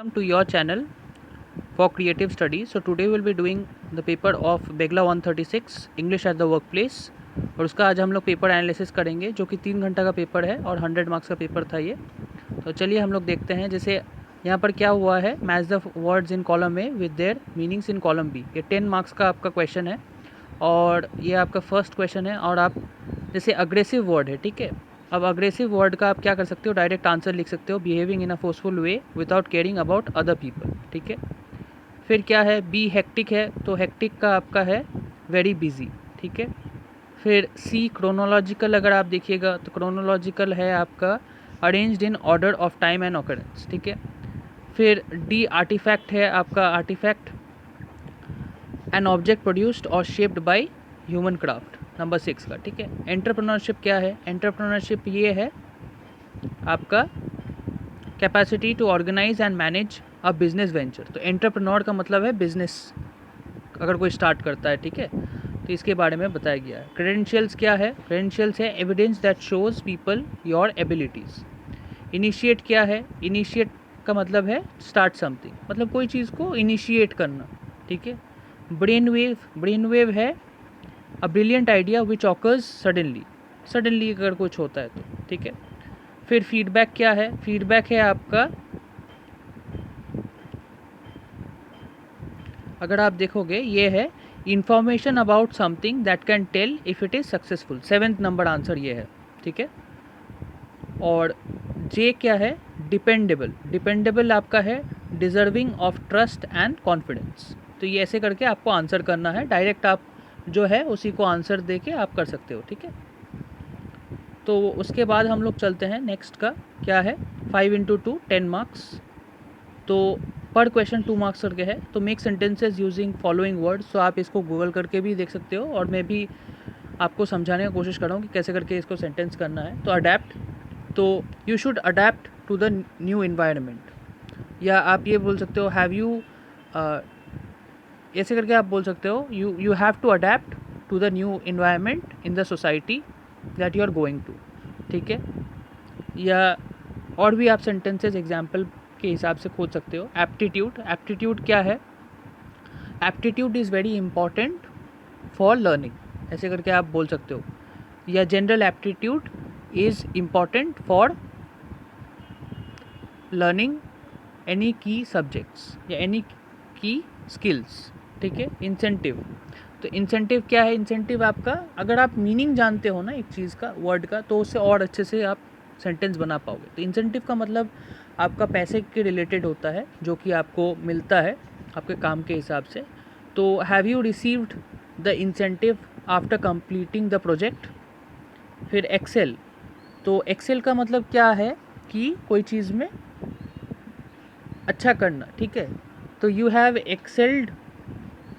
Welcome to your channel for creative studies. So today we'll be doing the paper of Begla 136 English at the workplace और उसका आज हम लोग paper analysis करेंगे जो कि 3 घंटा का पेपर है और 100 मार्क्स का पेपर था ये। तो चलिए हम लोग देखते हैं। जैसे यहाँ पर क्या हुआ है, match the words in column A with their meanings in column B. ये 10 मार्क्स का आपका क्वेश्चन है और ये आपका फर्स्ट क्वेश्चन है। और आप जैसे अग्रेसिव वर्ड है, ठीक है। अब अग्रेसिव वर्ड का आप क्या कर सकते हो, डायरेक्ट आंसर लिख सकते हो, behaving in a forceful way without caring about other people, ठीक है। फिर क्या है, बी हेक्टिक है तो हेक्टिक का आपका है वेरी बिजी, ठीक है। फिर सी क्रोनोलॉजिकल, अगर आप देखिएगा तो क्रोनोलॉजिकल है आपका arranged in order of time and occurrence, ठीक है। फिर डी आर्टिफैक्ट है आपका, आर्टिफैक्ट एन ऑब्जेक्ट प्रोड्यूस्ड और shaped by human craft, number 6 का, ठीक है। एंटरप्रेन्योरशिप क्या है, एंटरप्रेन्योरशिप ये है आपका capacity to organise and manage a business venture. तो एंटरप्रेन्योर का मतलब है बिजनेस अगर कोई स्टार्ट करता है, ठीक है। तो इसके बारे में बताया गया है। क्रेडेंशियल्स क्या है, क्रेडेंशियल्स है evidence that shows people your abilities. Initiate क्या है, इनिशिएट का मतलब है स्टार्ट समथिंग, मतलब कोई चीज़ को इनिशिएट करना, ठीक है। ब्रेन वेव, ब्रेन वेव है a brilliant idea which occurs suddenly, suddenly अगर कुछ होता है तो, ठीक है। फिर फीडबैक क्या है, फीडबैक है आपका, अगर आप देखोगे ये है information about something that can tell if it is successful. 7th number answer ये है, ठीक है। और जे क्या है, डिपेंडेबल, डिपेंडेबल आपका है deserving of trust and confidence. तो ये ऐसे करके आपको आंसर करना है, डायरेक्ट आप जो है उसी को आंसर दे के आप कर सकते हो, ठीक है। तो उसके बाद हम लोग चलते हैं नेक्स्ट का, क्या है 5 इंटू 2 10 मार्क्स। तो पर क्वेश्चन 2 मार्क्स करके है। तो make sentences using following words. तो आप इसको गूगल करके भी देख सकते हो और मैं भी आपको समझाने की कोशिश कर रहा हूँ कि कैसे करके इसको सेंटेंस करना है। तो अडेप्ट, तो you should adept to the new environment, या आप ये बोल सकते हो हैव यू, ऐसे करके आप बोल सकते हो you have to adept to the new environment in the society that you are going to, ठीक है। या और भी आप सेंटेंसेज एग्जाम्पल के हिसाब से खोज सकते हो। एप्टीट्यूड, एप्टीट्यूड क्या है, aptitude is very important for learning, ऐसे करके आप बोल सकते हो। या general aptitude is important for learning any की सब्जेक्ट्स या एनी की स्किल्स, ठीक है। इंसेंटिव, तो इंसेंटिव क्या है, इंसेंटिव आपका अगर आप मीनिंग जानते हो ना एक चीज़ का, वर्ड का, तो उससे और अच्छे से आप सेंटेंस बना पाओगे। तो इंसेंटिव का मतलब आपका पैसे के रिलेटेड होता है जो कि आपको मिलता है आपके काम के हिसाब से। तो have you received the incentive after completing the project. फिर एक्सेल, तो एक्सेल का मतलब क्या है कि कोई चीज़ में अच्छा करना, ठीक है। तो यू हैव एक्सेल्ड,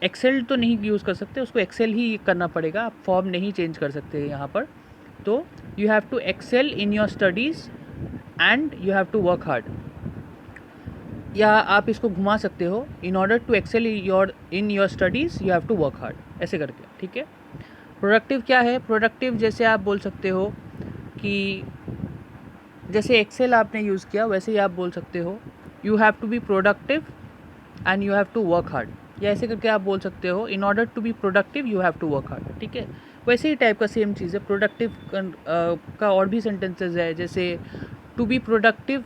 एक्सेल तो नहीं यूज़ कर सकते, उसको एक्सेल ही करना पड़ेगा, आप फॉर्म नहीं चेंज कर सकते यहाँ पर। तो you have to excel in your studies and you have to work hard. या आप इसको घुमा सकते हो, in order to excel in your studies you have to work hard, ऐसे करके, ठीक है। प्रोडक्टिव क्या है, प्रोडक्टिव जैसे आप बोल सकते हो कि जैसे एक्सेल आपने यूज़ किया वैसे ही आप बोल सकते हो you have to be productive and you have to work hard, या ऐसे करके आप बोल सकते हो in order to be productive you have to work hard, ठीक है। वैसे ही टाइप का सेम चीज़ है। प्रोडक्टिव का और भी सेंटेंसेज है, जैसे to be productive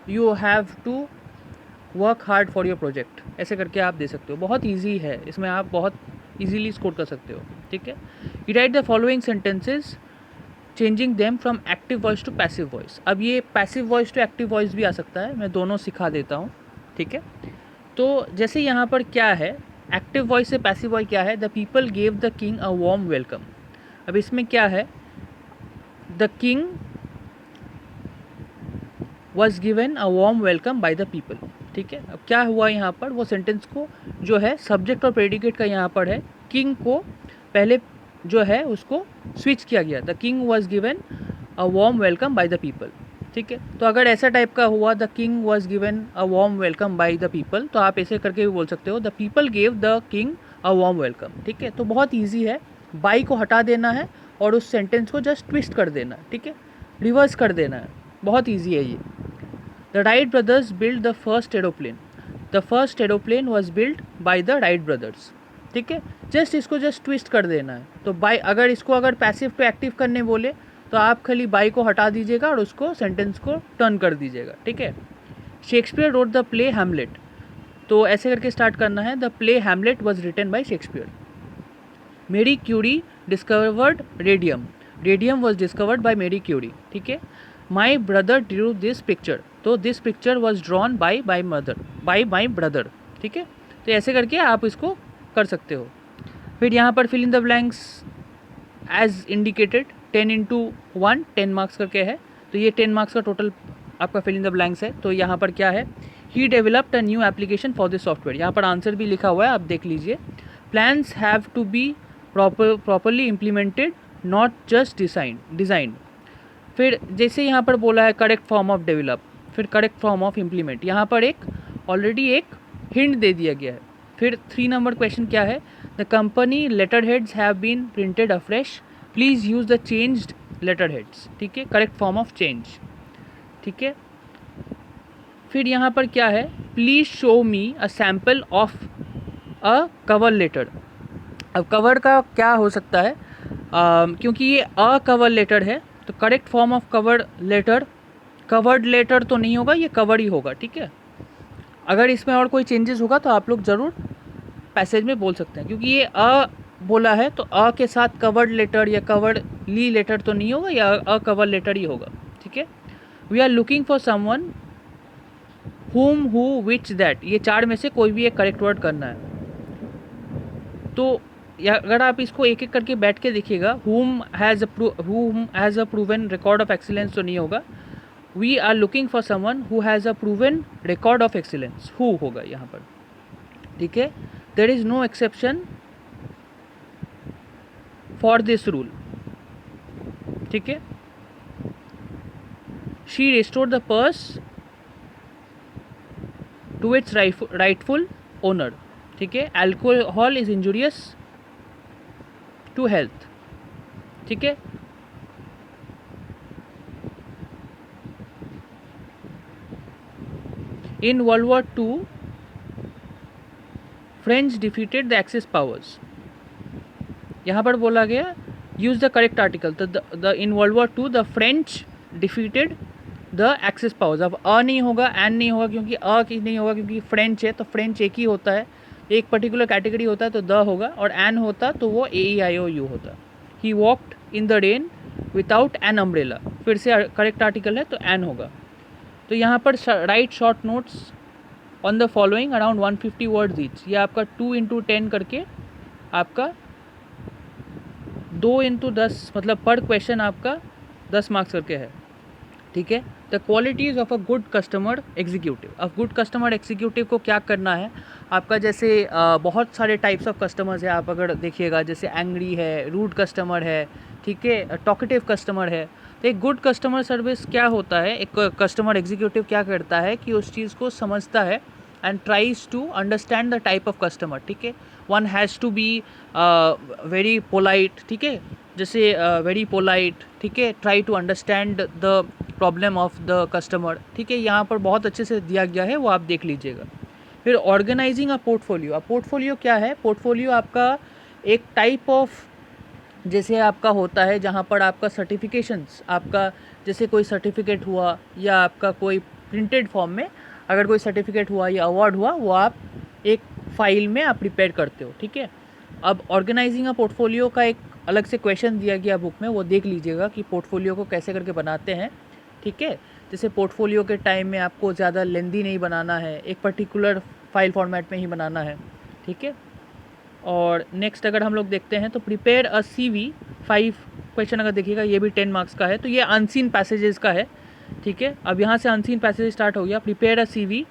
you have to work hard for your project, ऐसे करके आप दे सकते हो। बहुत ईजी है, इसमें आप बहुत ईजीली स्कोर कर सकते हो, ठीक है। You write the following sentences changing them from active voice to passive voice. अब ये passive voice to active voice भी आ सकता है, मैं दोनों सिखा देता हूँ, ठीक है। तो जैसे यहाँ पर क्या है, एक्टिव वॉइस से पैसिव वॉइस क्या है, the people gave the king a warm welcome. अब इसमें क्या है, the king was given a warm welcome by the people, ठीक है। अब क्या हुआ यहाँ पर, वो सेंटेंस को जो है सब्जेक्ट और प्रेडिकेट का यहाँ पर है, किंग को पहले जो है उसको स्विच किया गया, the king was given a warm welcome by the people, ठीक है। तो अगर ऐसा टाइप का हुआ, the king was given a warm welcome by the people, तो आप ऐसे करके भी बोल सकते हो the people gave the king a warm welcome, ठीक है। तो बहुत ईजी है, बाई को हटा देना है और उस सेंटेंस को जस्ट ट्विस्ट कर देना है, ठीक है, रिवर्स कर देना है, बहुत ईजी है ये। The Wright brothers build the first aeroplane. The first aeroplane was build by the Wright brothers. ठीक है, इसको ट्विस्ट कर देना है. तो बाय अगर पैसिव टू एक्टिव करने बोले तो आप खाली बाय को हटा दीजिएगा और उसको सेंटेंस को टर्न कर दीजिएगा. ठीक है. Shakespeare wrote the play Hamlet. तो ऐसे करके स्टार्ट करना है. The play Hamlet was written by Shakespeare. Marie Curie discovered radium. Radium was discovered by Marie Curie. ठीक है. My brother drew this picture. तो this picture was drawn by my brother. ठीक है. तो ऐसे करके आप इसको कर सकते हो. फिर यहाँ पर fill in the blanks as indicated 10x1 10 marks करके है. तो ये 10 मार्क्स का टोटल आपका फिल इन द ब्लैंक्स है. तो यहाँ पर क्या है, he developed a new application for this software. यहाँ पर आंसर भी लिखा हुआ है, आप देख लीजिए. Plans have to be properly implemented not just designed. फिर जैसे यहाँ पर बोला है करेक्ट फॉर्म ऑफ डेवलप, फिर करेक्ट फॉर्म ऑफ इम्प्लीमेंट. यहाँ पर ऑलरेडी एक हिंट दे दिया गया है. फिर 3 नंबर क्वेश्चन क्या है, the company letter heads have been printed afresh, please use the changed letter heads. ठीक है, करेक्ट फॉर्म ऑफ चेंज. ठीक है. फिर यहाँ पर क्या है, please show me a sample of a cover letter. अब कवर का क्या हो सकता है, क्योंकि ये अ कवर लेटर है तो correct form of covered letter तो नहीं होगा, ये कवर ही होगा. ठीक है. अगर इसमें और कोई चेंजेस होगा तो आप लोग ज़रूर पैसेज में बोल सकते हैं, क्योंकि ये अ बोला है तो अ के साथ कवर्ड लेटर या कवर्ड ली लेटर तो नहीं होगा, या अ कवर लेटर ही होगा. ठीक है. We are looking for someone whom, who, which, that. ये 4 में से कोई भी एक करेक्ट वर्ड करना है. तो अगर आप इसको एक एक करके बैठ के देखिएगा, whom has a proven record of excellence तो नहीं होगा. We are looking for someone who has a proven record of excellence. Who होगा यहाँ पर. ठीक है. There is no exception for this rule. ठीक है. She restored the purse to its rightful owner. ठीक है. Alcohol is injurious to health. ठीक है. In World War II, French defeated the Axis powers. यहाँ पर बोला गया use the correct article. तो in World War II the French defeated the Axis powers. अब अ नहीं होगा, एन नहीं होगा, क्योंकि अ की नहीं होगा, क्योंकि फ्रेंच है तो फ्रेंच एक ही होता है, एक पर्टिकुलर कैटेगरी होता है तो द होगा, और एन होता तो वो AEIOU होता. He walked in the rain without an umbrella. फिर से करेक्ट आर्टिकल है तो एन होगा. तो यहाँ पर right short notes on the following around 150 words each. ये आपका 2x10 करके आपका 2x10 मतलब पर क्वेश्चन आपका 10 मार्क्स करके है. ठीक है. The qualities of a good customer executive. अब गुड कस्टमर एग्जीक्यूटिव को क्या करना है आपका, जैसे बहुत सारे टाइप्स ऑफ कस्टमर्स है. आप अगर देखिएगा जैसे एंग्री है, रूड कस्टमर है, ठीक है, टॉकेटिव कस्टमर है. तो एक गुड कस्टमर सर्विस क्या होता है, एक कस्टमर एग्जीक्यूटिव क्या करता है कि उस चीज़ को समझता है and tries to understand the type of customer. ठीक है. One has to be very polite. ठीक है. जैसे वेरी पोलाइट. ठीक है. Try to understand the problem of the customer. ठीक है. यहाँ पर बहुत अच्छे से दिया गया है, वो आप देख लीजिएगा. फिर ऑर्गेनाइजिंग अ पोर्टफोलियो. अब पोर्टफोलियो क्या है, पोर्टफोलियो आपका एक टाइप ऑफ जैसे आपका होता है जहाँ पर आपका सर्टिफिकेशंस, आपका जैसे कोई सर्टिफिकेट हुआ या आपका कोई प्रिंटेड फॉर्म में अगर कोई सर्टिफिकेट हुआ या अवार्ड हुआ, वो आप एक फाइल में आप प्रिपेयर करते हो. ठीक है. अब ऑर्गेनाइजिंग अ पोर्टफोलियो का एक अलग से क्वेश्चन दिया गया बुक में, वो देख लीजिएगा कि पोर्टफोलियो को कैसे करके बनाते हैं. ठीक है. जैसे पोर्टफोलियो के टाइम में आपको ज़्यादा लेंदी नहीं बनाना है, एक पर्टिकुलर फाइल फॉर्मेट में ही बनाना है. ठीक है. और नेक्स्ट अगर हम लोग देखते हैं तो प्रिपेयर अ CV 5 क्वेश्चन अगर देखिएगा, ये भी 10 मार्क्स का है. तो ये अनसीन पैसेजेस का है. ठीक है. अब यहाँ से अनसीन पैसेज स्टार्ट हो गया. Prepare a CV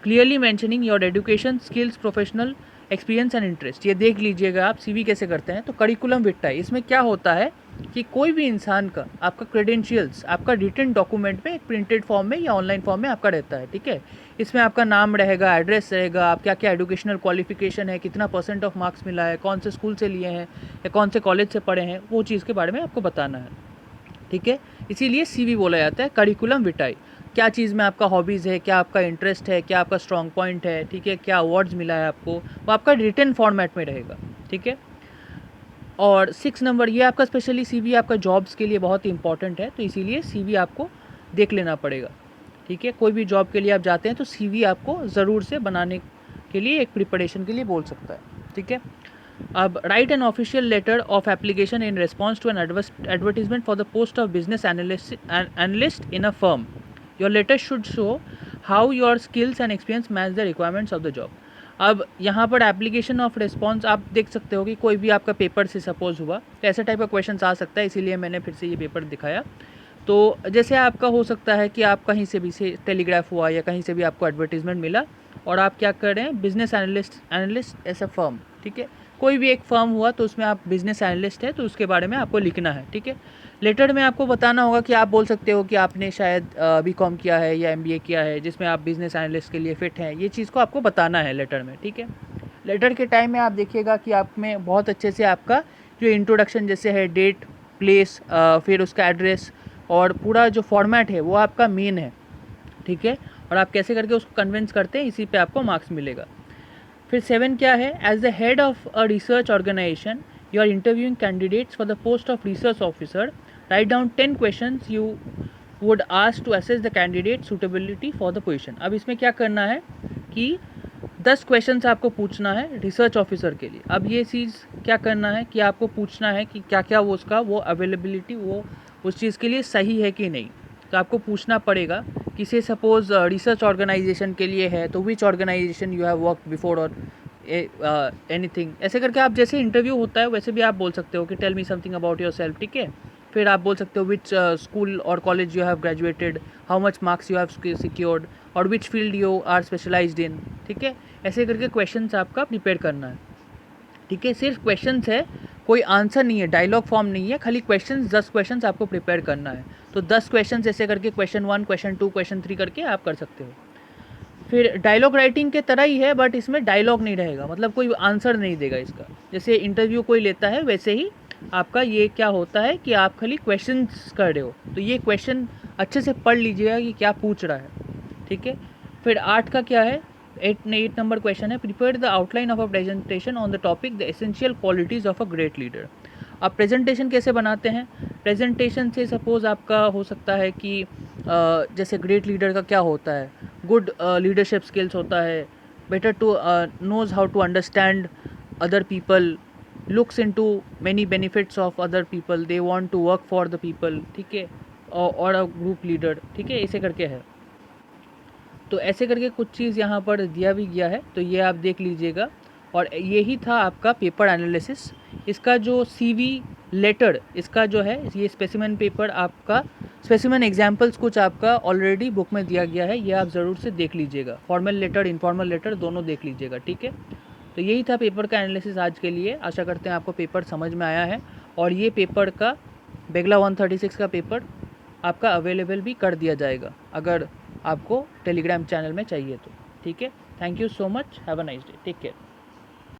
clearly mentioning your education, skills, professional experience and interest. ये देख लीजिएगा आप CV कैसे करते हैं. तो करिकुलम विटाई, इसमें क्या होता है कि कोई भी इंसान का आपका क्रेडेंशियल्स आपका रिटन डॉक्यूमेंट में एक प्रिंटेड फॉर्म में या ऑनलाइन फॉर्म में आपका रहता है. ठीक है. इसमें आपका नाम रहेगा, एड्रेस रहेगा, आप क्या क्या एजुकेशनल क्वालिफिकेशन है, कितना % ऑफ मार्क्स मिला है, कौन से स्कूल से लिए हैं या कौन से कॉलेज से पढ़े हैं, वो चीज़ के बारे में आपको बताना है. ठीक है. इसीलिए CV बोला जाता है करिकुलम विटाई. क्या चीज़ में आपका हॉबीज़ है, क्या आपका इंटरेस्ट है, क्या आपका स्ट्रॉन्ग पॉइंट है, ठीक है, क्या अवार्ड्स मिला है आपको, वो आपका रिटन फॉर्मेट में रहेगा, ठीक है। और 6 नंबर, ये आपका स्पेशली सीवी आपका जॉब्स के लिए बहुत ही इंपॉर्टेंट है, तो इसीलिए सीवी आपको देख लेना पड़ेगा, ठीक है। कोई भी जॉब के लिए आप जाते हैं तो सीवी आपको ज़रूर से बनाने के लिए एक प्रिपरेशन के लिए बोल सकता है, ठीक है। अब write an official letter of application in response to an advertisement for the post of business analyst in a firm. Your letter should show how your skills and experience match the requirements of the job. अब यहाँ पर application of response आप देख सकते हो कि कोई भी आपका पेपर से सपोज हुआ तो ऐसे टाइप का क्वेश्चन आ सकता है, इसीलिए मैंने फिर से ये पेपर दिखाया। तो जैसे आपका हो सकता है कि आप कहीं से भी से टेलीग्राफ हुआ या कहीं से भी आपको एडवर्टीजमेंट मिला और आप क्या कर रहे हैं, business analyst as a firm, ठीक है। कोई भी एक फर्म हुआ तो उसमें आप बिजनेस एनालिस्ट है तो उसके बारे में आपको लिखना है, ठीक है। लेटर में आपको बताना होगा कि आप बोल सकते हो कि आपने शायद बीकॉम किया है या एमबीए किया है जिसमें आप बिजनेस एनालिस्ट के लिए फिट हैं, ये चीज़ को आपको बताना है लेटर में, ठीक है। लेटर के टाइम में आप देखिएगा कि आप में बहुत अच्छे से आपका जो इंट्रोडक्शन जैसे है डेट, प्लेस, फिर उसका एड्रेस और पूरा जो फॉर्मेट है वो आपका मेन है, ठीक है। और आप कैसे करके उसको कन्विंस करते हैं, इसी पे आपको मार्क्स मिलेगा। फिर 7 क्या है, as the head of a research organisation you are interviewing candidates for the post of research officer, write down 10 questions you would ask to assess the candidate suitability for the position. अब इसमें क्या करना है कि 10 questions आपको पूछना है research officer के लिए। अब ये चीज़ क्या करना है कि आपको पूछना है कि क्या क्या वो उसका वो अवेलेबिलिटी वो उस चीज़ के लिए सही है कि नहीं। तो आपको पूछना पड़ेगा कि से सपोज रिसर्च ऑर्गेनाइजेशन के लिए है तो which organization you have work before और एनीथिंग, ऐसे करके आप जैसे इंटरव्यू होता है वैसे भी आप बोल सकते हो कि tell me something about yourself, ठीक है। फिर आप बोल सकते हो विच स्कूल और college you have graduated, how much marks you have secured और which field you are specialized in, ठीक है। ऐसे करके क्वेश्चंस आपका प्रिपेयर करना है, ठीक है। सिर्फ क्वेश्चंस है, कोई आंसर नहीं है, डायलॉग फॉर्म नहीं है, खाली क्वेश्चंस 10 क्वेश्चंस आपको प्रिपेयर करना है। तो 10 क्वेश्चंस ऐसे करके क्वेश्चन 1, क्वेश्चन 2, क्वेश्चन 3 करके आप कर सकते हो। फिर डायलॉग राइटिंग के तरह ही है बट इसमें डायलॉग नहीं रहेगा, मतलब कोई आंसर नहीं देगा इसका। जैसे इंटरव्यू कोई लेता है वैसे ही आपका ये क्या होता है कि आप खाली क्वेश्चंस कर रहे हो, तो ये क्वेश्चन अच्छे से पढ़ लीजिएगा कि क्या पूछ रहा है, ठीक है। फिर 8 का क्या है, 8 नंबर क्वेश्चन है, prepare the outline of a presentation on the topic the essential qualities of a great leader. आप प्रेजेंटेशन कैसे बनाते हैं, प्रेजेंटेशन से सपोज आपका हो सकता है कि जैसे ग्रेट लीडर का क्या होता है, गुड लीडरशिप स्किल्स होता है, better to knows how to understand other people, looks into many benefits of other people, they want to work for the people, ठीक है, और अ ग्रुप लीडर, ठीक है, ऐसे करके है। तो ऐसे करके कुछ चीज़ यहाँ पर दिया भी गया है, तो ये आप देख लीजिएगा। और यही था आपका पेपर एनालिसिस। इसका जो सीवी लेटर इसका जो है ये स्पेसिमेन पेपर आपका, स्पेसिमेन एग्जाम्पल्स कुछ आपका ऑलरेडी बुक में दिया गया है, ये आप ज़रूर से देख लीजिएगा। फॉर्मल लेटर इनफॉर्मल लेटर दोनों देख लीजिएगा, ठीक है। तो यही था पेपर का एनालिसिस आज के लिए। आशा करते हैं आपको पेपर समझ में आया है और ये पेपर का बेगला 136 का पेपर आपका अवेलेबल भी कर दिया जाएगा अगर आपको टेलीग्राम चैनल में चाहिए तो, ठीक है। Thank you so much, have a nice day, take care.